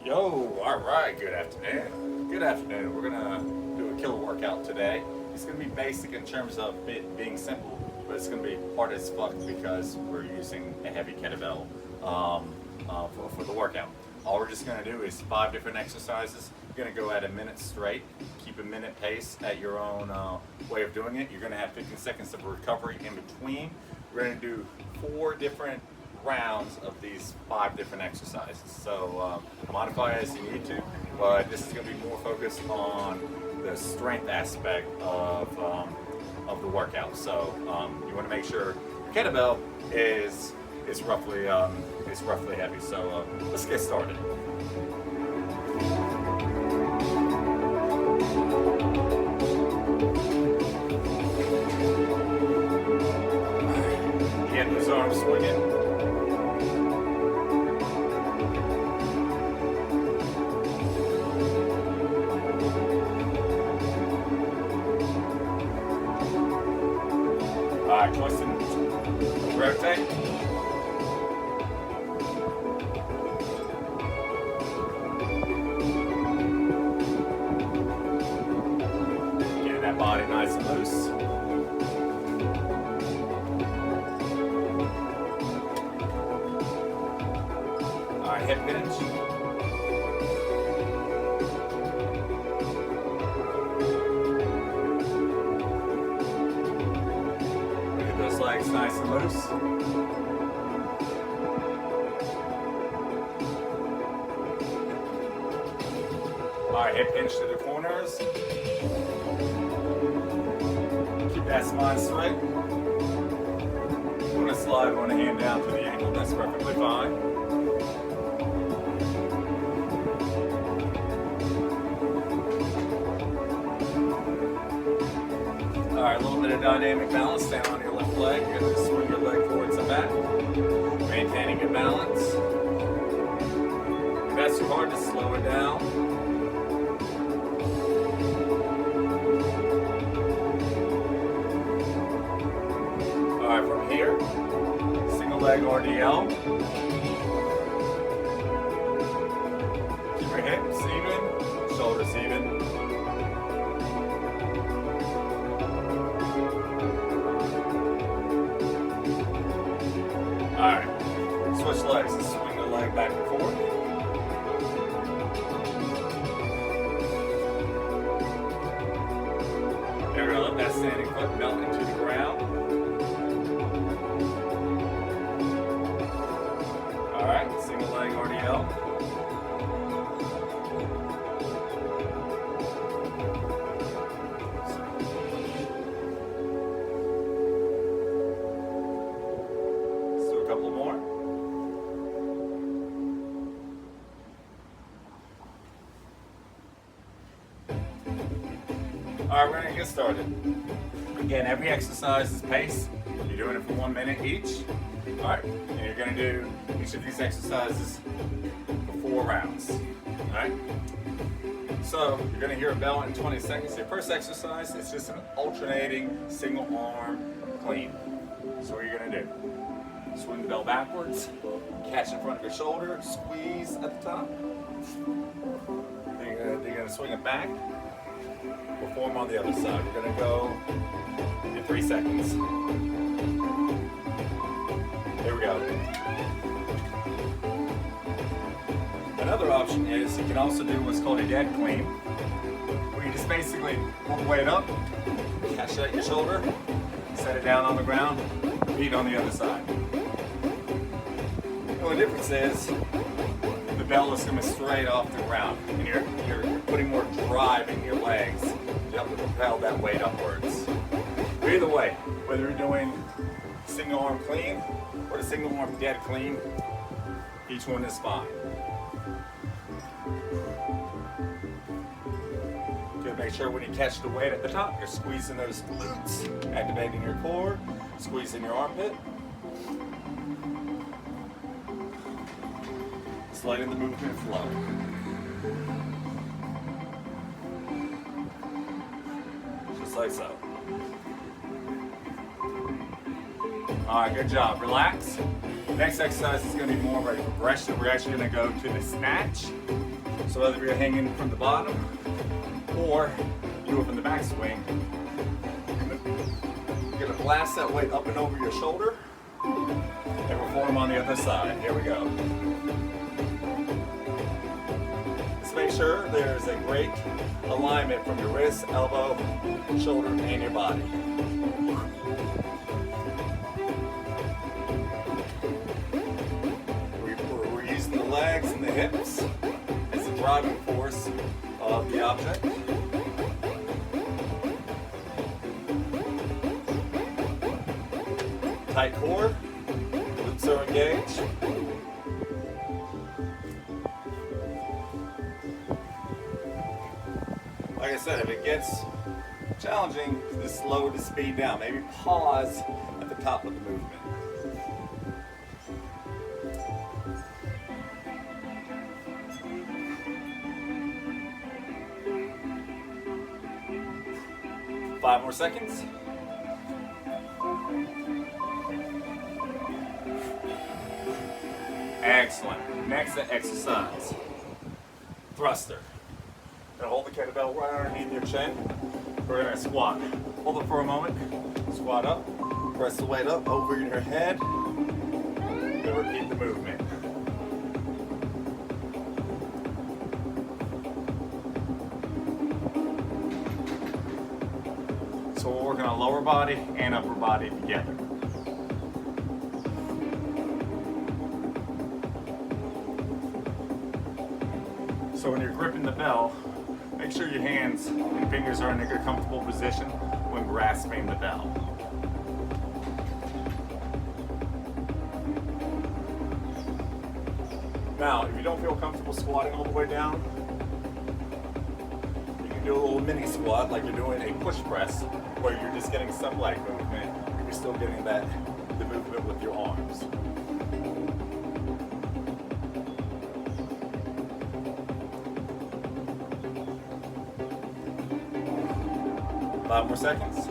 Yo, all right, good afternoon. Good afternoon. We're gonna do a killer workout today. It's gonna be basic in terms of it being simple, but it's gonna be hard as fuck because we're using a heavy kettlebell for the workout. All we're just gonna do is 5 different exercises. You're gonna go at a minute straight. Keep a minute pace at your own way of doing it. You're gonna have 15 seconds of recovery in between. We're gonna do 4 different rounds of these 5 different exercises. So modify as you need to, but this is going to be more focused on the strength aspect of the workout. So you want to make sure your kettlebell is roughly heavy. So let's get started. Get those arms swinging. Twist and rotate. Getting that body nice and loose. All right, hip hinge. Legs nice and loose. Alright, hip hinge to the corners. Keep that spine straight. You want to slide one hand down to the ankle, that's perfectly fine. Alright, a little bit of dynamic balance. Stand on your left leg. You're going to swing your leg forwards and back. Maintaining your balance. If that's too hard, to slow it down. Alright, from here, single leg RDL. Keep your hips even, shoulders even. Alright, switch legs, swing the leg back and forth. There we go, let that standing foot melt into the ground. Alright, single leg RDL. Couple more. Alright, we're going to get started. Again, every exercise is paced. You're doing it for 1 minute each. Alright, and you're going to do each of these exercises for 4 rounds. Alright? So, you're going to hear a bell in 20 seconds. Your first exercise is just an alternating single arm clean. So what you're going to do. Swing the bell backwards, catch in front of your shoulder, squeeze at the top. Then you're going to swing it back. Perform on the other side. We're going to go in 3 seconds. There we go. Another option is you can also do what's called a dead clean, where you just basically pull the weight up, catch it at your shoulder, set it down on the ground, beat on the other side. The only difference is the bell is coming straight off the ground, and you're putting more drive in your legs to help to propel that weight upwards. But either way, whether you're doing single arm clean or the single arm dead clean, each one is fine. Good. Make sure when you catch the weight at the top, you're squeezing those glutes, activating your core, squeezing your armpit. Letting the movement flow. Just like so. All right, good job. Relax. Next exercise is going to be more of a progression. We're actually going to go to the snatch. So whether you're hanging from the bottom or you do it from the back swing, you're gonna blast that weight up and over your shoulder and perform on the other side. Here we go. Just make sure there's a great alignment from your wrist, elbow, shoulder, and your body. We're using the legs and the hips as the driving force of the object. Tight core, glutes are engaged. Like I said, if it gets challenging, just slow the speed down. Maybe pause at the top of the movement. Five more seconds. Excellent. Next exercise, thruster. Gonna hold the kettlebell right underneath your chin. We're gonna squat. Hold it for a moment. Squat up. Press the weight up over your head. Then repeat the movement. So we're working on lower body and upper body together. So when you're gripping the bell, make sure your hands and fingers are in a good comfortable position when grasping the bell. Now, if you don't feel comfortable squatting all the way down, you can do a little mini squat like you're doing a push press where you're just getting some leg movement, but you're still getting the movement with your arms. Five more seconds.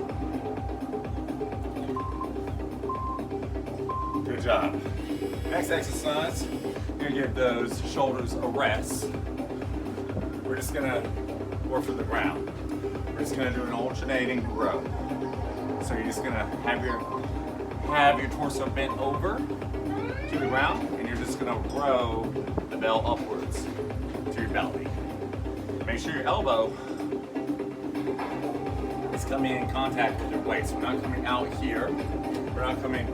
Good job. Next exercise, you're gonna give those shoulders a rest. We're just gonna work from the ground. We're just gonna do an alternating row. So you're just gonna have your torso bent over to the ground, and you're just gonna row the bell upwards to your belly. Make sure your elbow is coming in contact with your waist. We're not coming out here. We're not coming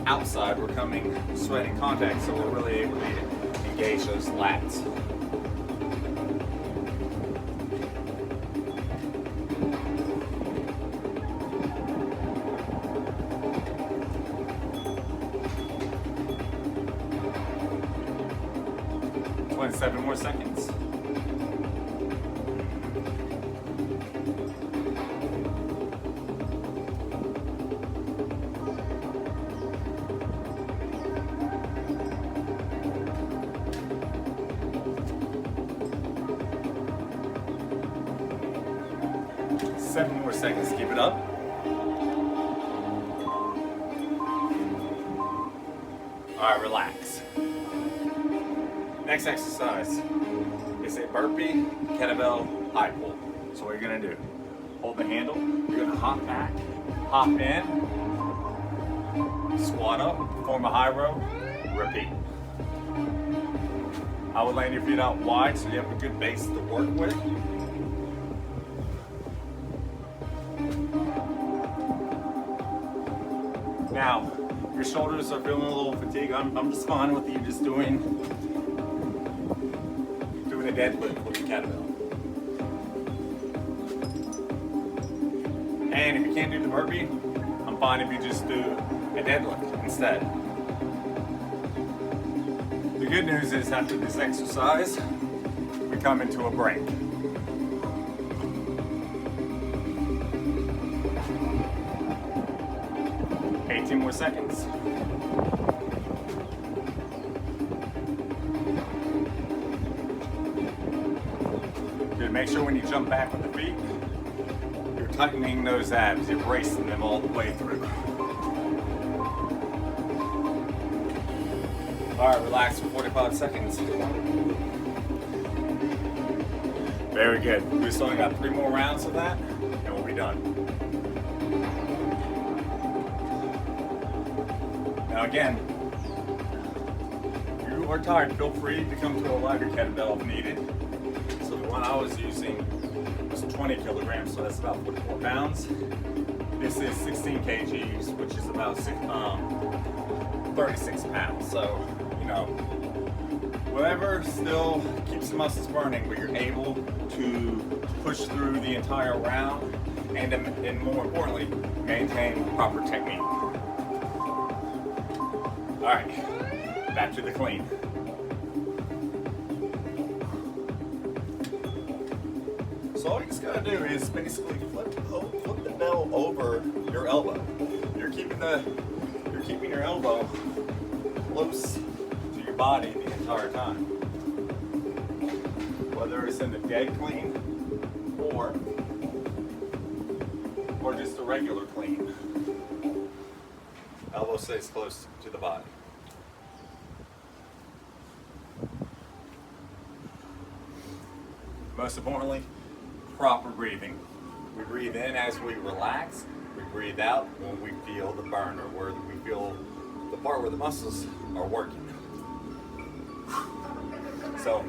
outside. We're coming straight in contact, so we're really able to engage those lats. Seven more seconds. Seven more seconds. Keep it up. All right, relax. Next exercise is a burpee kettlebell high pull. So what you're gonna do, hold the handle, you're gonna hop back, hop in, squat up, form a high row, repeat. I would land your feet out wide so you have a good base to work with. Now, your shoulders are feeling a little fatigued. I'm just fine with you just doing a deadlift with the kettlebell. And if you can't do the burpee, I'm fine if you just do a deadlift instead. The good news is after this exercise, we come into a break. More seconds. Good. Make sure when you jump back with the feet, you're tightening those abs, you're bracing them all the way through. All right, relax for 45 seconds. Very good. We still only got 3 more rounds of that, and we'll be done. Now again, if you are tired, feel free to come to a lighter kettlebell if needed. So the one I was using was 20 kilograms, so that's about 44 pounds. This is 16 kgs, which is about 36 pounds. So, you know, whatever still keeps the muscles burning, but you're able to push through the entire round and more importantly, maintain proper technique. All right, back to the clean. So all you just gotta do is basically flip the bell over your elbow. You're keeping your elbow close to your body the entire time. Whether it's in the dead clean or just a regular clean. Elbow stays close to the body. Most importantly, proper breathing. We breathe in as we relax. We breathe out when we feel the burn, or where we feel the part where the muscles are working. So,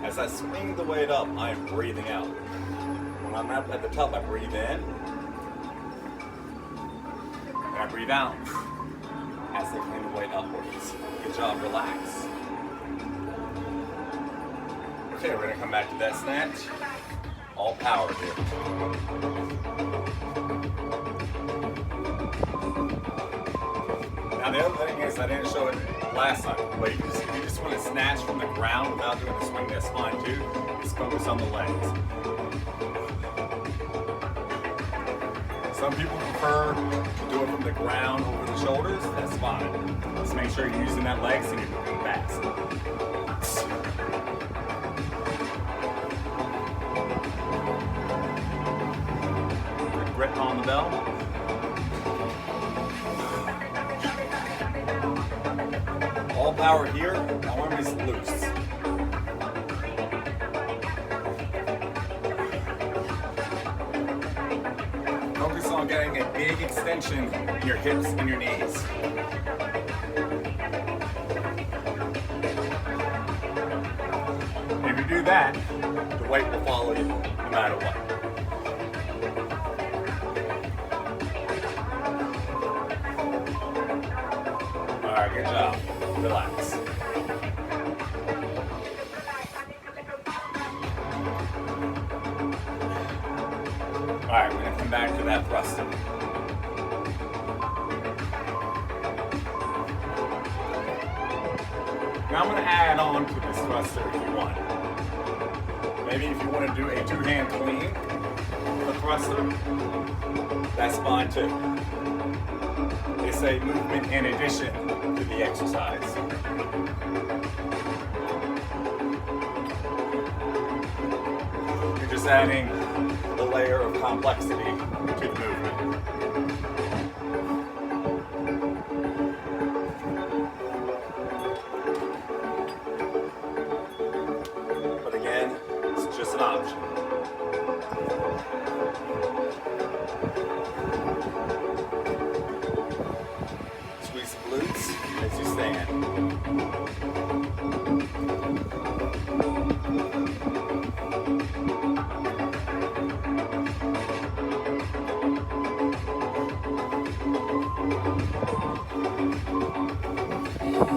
as I swing the weight up, I am breathing out. When I'm up at the top, I breathe in, and I breathe out as I clean the weight upwards. Good job, relax. Okay, we're gonna come back to that snatch. All power here. Now the other thing is, I didn't show it last time, but if you just want to snatch from the ground without doing the swing, that's fine too. Just focus on the legs. Some people prefer to do it from the ground over the shoulders. That's fine. Just make sure you're using that leg so you're moving fast. Grip on the bell. All power here, my arm is loose. Focus on getting a big extension in your hips and your knees. If you do that, the weight will follow you no matter what. Alright, good job. Relax. Alright, we're going to come back to that thruster. Now I'm going to add on to this thruster if you want. Maybe if you want to do a 2-hand clean, the thruster, that's fine too. It's a movement in addition to the exercise. You're just adding the layer of complexity to the movement. But again, it's just an option. Squeeze the glutes as you stand.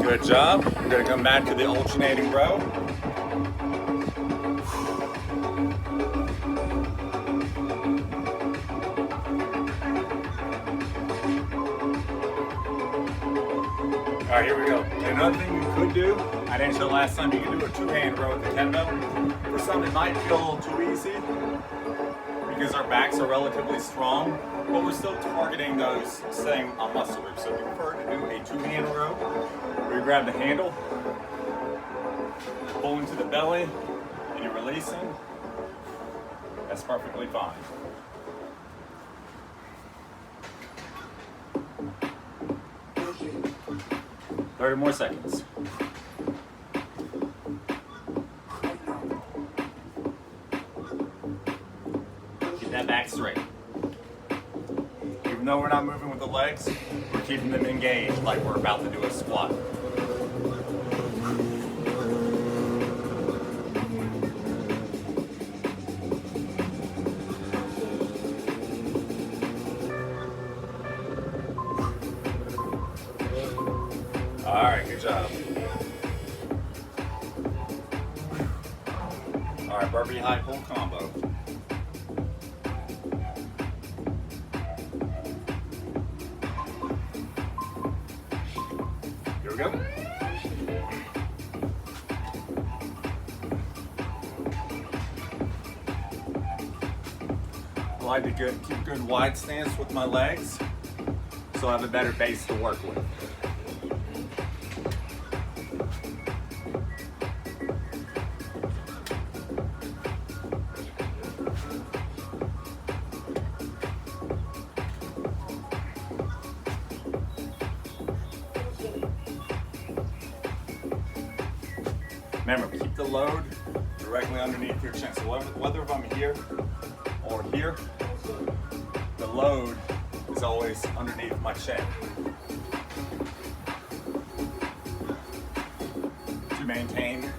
Good job. We're going to come back to the alternating row. All right, here we go. Another thing you could do, I didn't show last time, you can do a 2-hand row with the kettlebell. For some, it might feel a little too easy because our backs are relatively strong, but we're still targeting those same muscle groups. So if you prefer to do a 2-hand row, where you grab the handle, pull into the belly, and you're releasing, that's perfectly fine. Okay. 30 more seconds. back straight. Even though we're not moving with the legs, we're keeping them engaged like we're about to do a squat. All right, good job. All right, burpee high pull combo. Here we go. I like to keep a good wide stance with my legs so I have a better base to work with. Remember, keep the load directly underneath your chin. So whether if I'm here or here, the load is always underneath my chin to maintain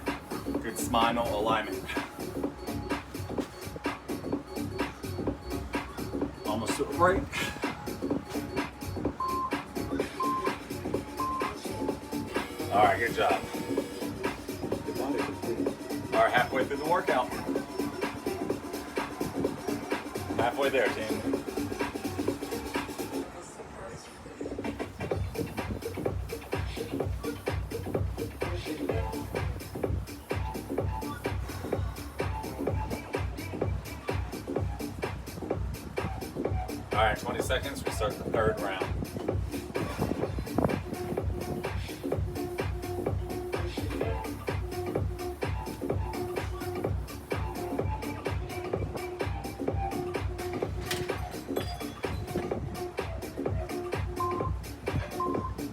good spinal alignment. Almost to a break. All right, good job. All right, halfway through the workout. Halfway there, team. All right, 20 seconds, we start the third round.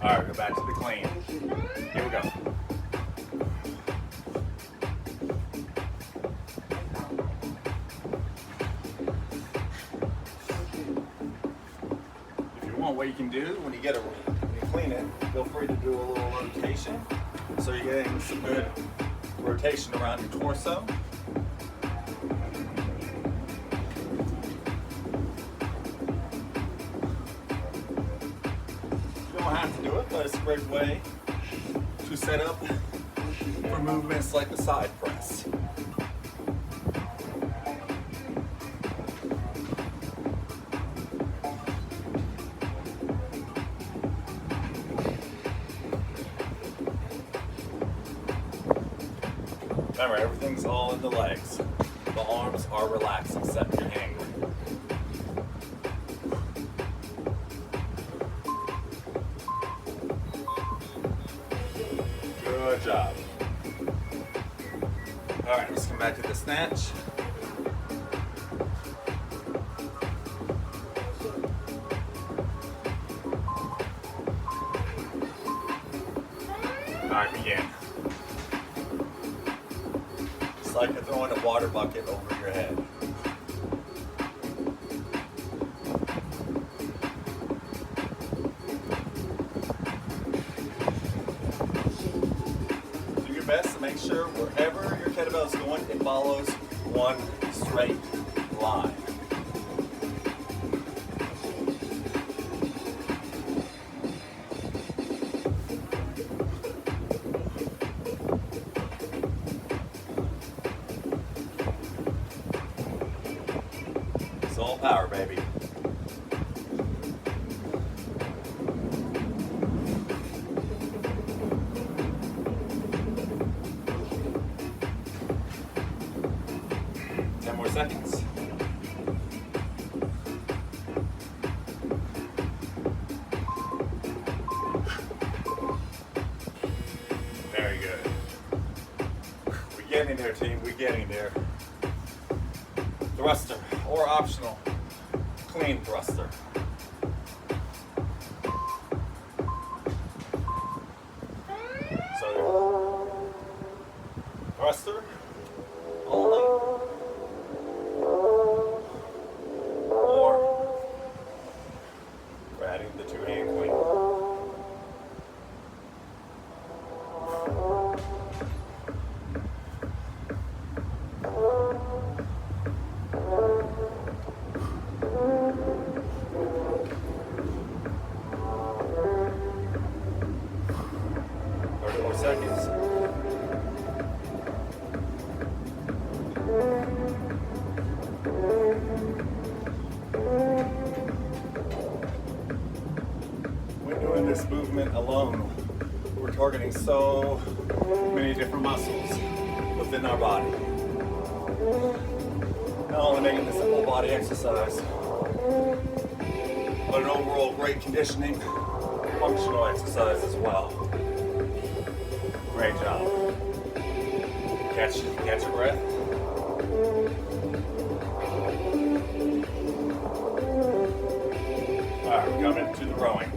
All right, go back to the clean. Here we go. If you want, what you can do when you clean it, feel free to do a little rotation. So you're getting some good rotation around your torso. Have to do it, but it's a great way to set up for movements like the side press. Remember, everything's all in the legs. The arms are relaxed except your hand grip. Good job. All right, let's come back to the snatch. All right, begin. It's like you're throwing a water bucket over your head. Best to make sure wherever your kettlebell is going, it follows one straight line. It's all power, baby. More seconds. Very good. We're getting there, team. We're getting there. Thruster or optional clean thruster. So thruster only. using so many different muscles within our body. Not only making this a full body exercise, but an overall great conditioning, functional exercise as well. Great job. Catch your breath. Alright, we're coming into the rowing.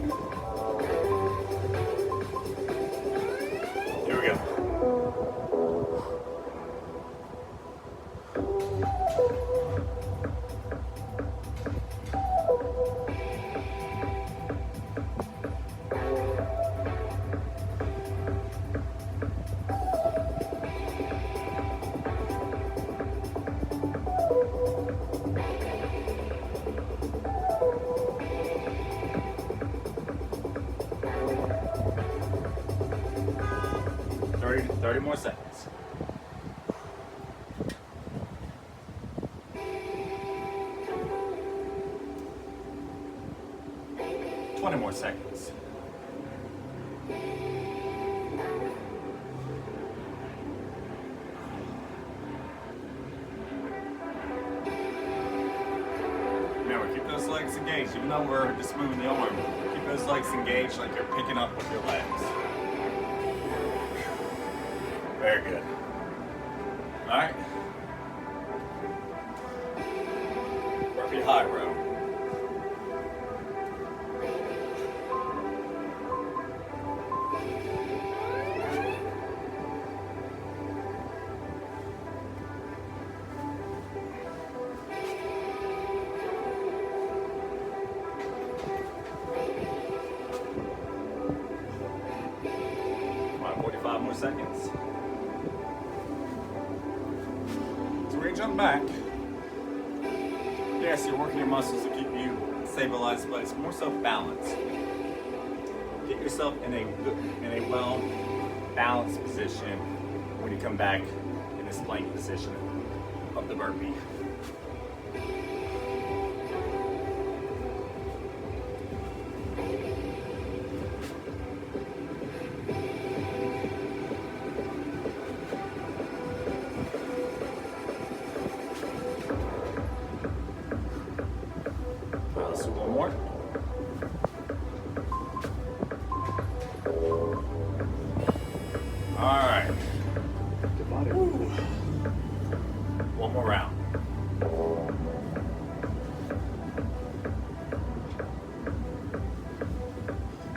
Here we go. Thirty more seconds. Twenty more seconds. Remember, keep those legs engaged. Even though we're just moving the arm, keep those legs engaged like you're picking up with your legs. Very good. All right. Burpee high row. Come on, 45 more seconds. When you jump back, yes, you're working your muscles to keep you stabilized, but it's more so balance. Get yourself in a well balanced position when you come back in this plank position of the burpee. Let's do one more. All right. Woo. One more round.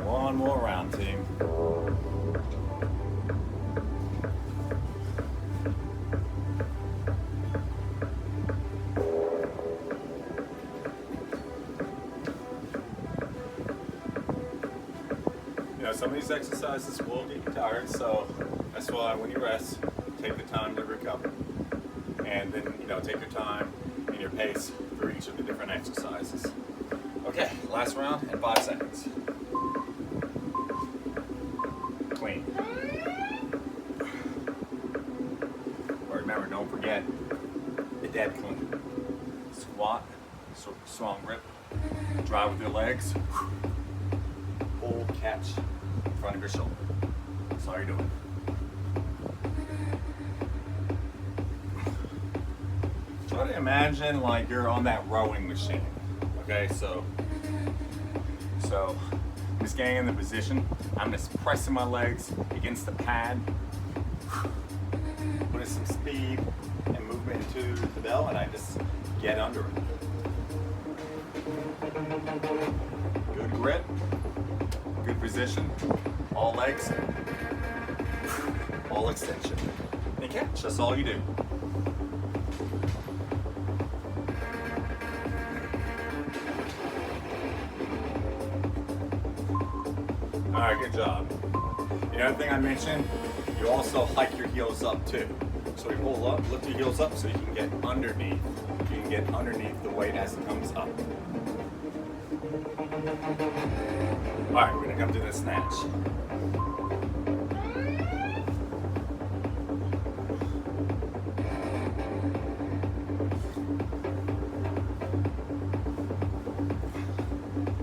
One more round, team. Some of these exercises will get you tired, so that's why when you rest, take the time to recover. And then, take your time and your pace through each of the different exercises. Okay, last round in 5 seconds. Clean. But remember, don't forget the dead clean. Squat, strong grip, drive with your legs, hold, catch, in front of your shoulder. That's all you're doing. Try to imagine like you're on that rowing machine. Okay, so I'm just getting in the position. I'm just pressing my legs against the pad, putting some speed and movement into the bell, and I just get under it. Good grip, good position, all legs, all extension. And catch, that's all you do. All right, good job. The other thing I mentioned, you also hike your heels up too. So you pull up, lift your heels up so you can get underneath. You can get underneath the weight as it comes up. All right, we're gonna come to the snatch.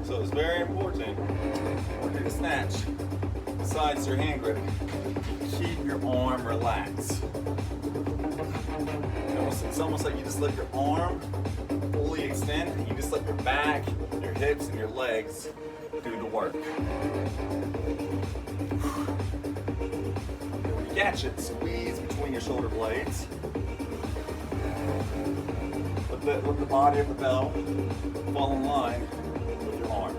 So it's very important when you do the snatch, besides your hand grip, keep your arm relaxed. It's almost like you just let your arm fully extend, and you just let your back, your hips, and your legs do the work. When you catch it, squeeze between your shoulder blades. Let the body of the bell fall in line with your arm.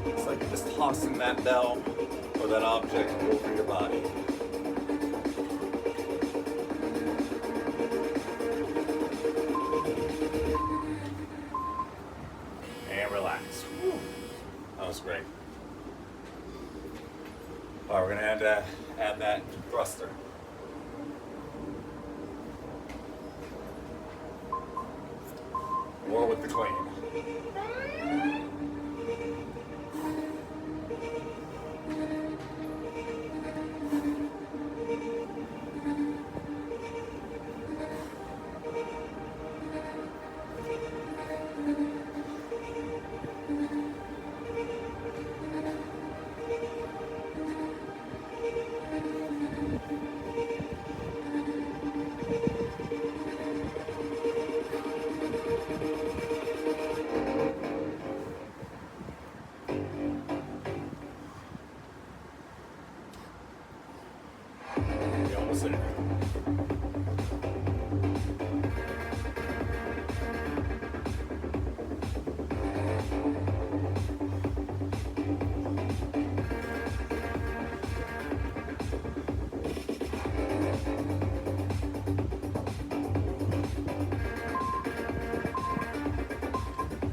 It's like you're just tossing that bell or that object over your body. And relax. Whew. That was great. All right, we're gonna add that thruster. Or with the clean.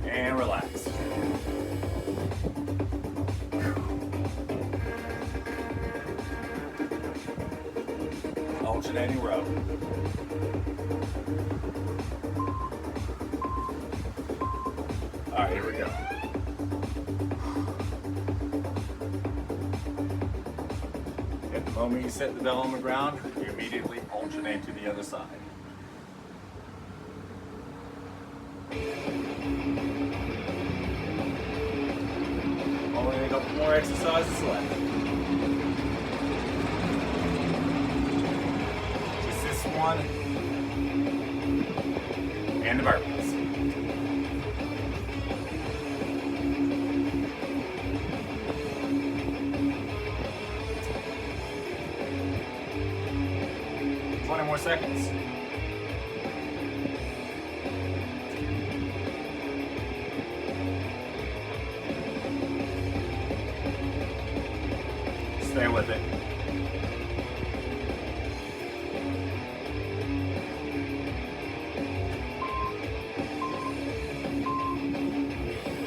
And relax. Alternating row. All right, here we go. At the moment you set the bell on the ground, you immediately alternate to the other side. Only a couple more exercises left. Just this one and the burpees. More seconds. Stay with it.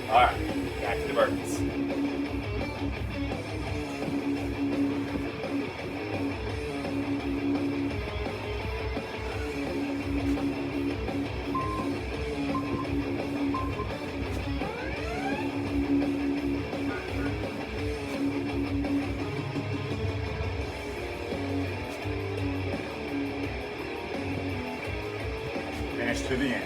All right, back to the burpees. Finish to the end.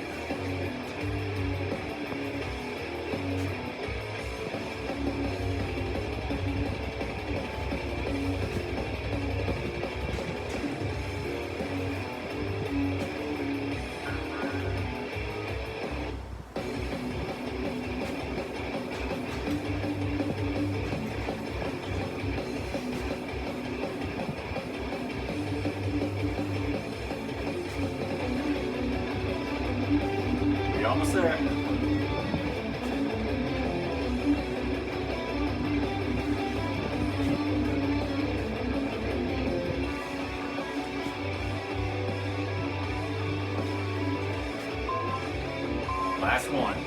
You're almost there. Last one.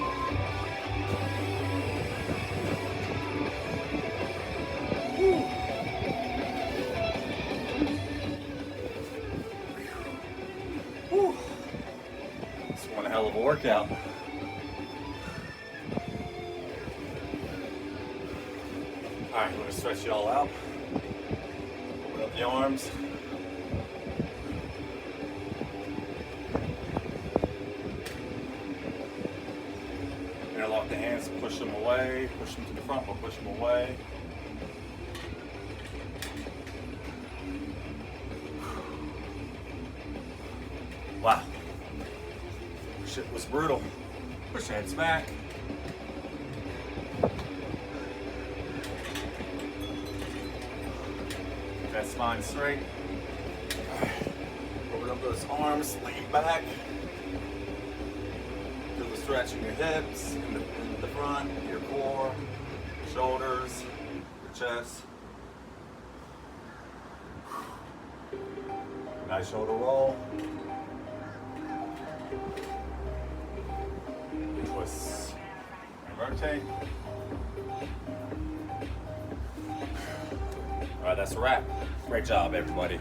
Woo. Woo. It's one hell of a workout. All right, I'm gonna stretch it all out. Open up the arms. want the hands to push them away, push them to the front, but push them away. Wow. Shit was brutal. Push your heads back. Keep that spine straight. Open up those arms, lean back. Feel the stretch in your hips, in the front, your core, shoulders, your chest. Nice shoulder roll. Twist and rotate. All right, that's a wrap. Great job, everybody.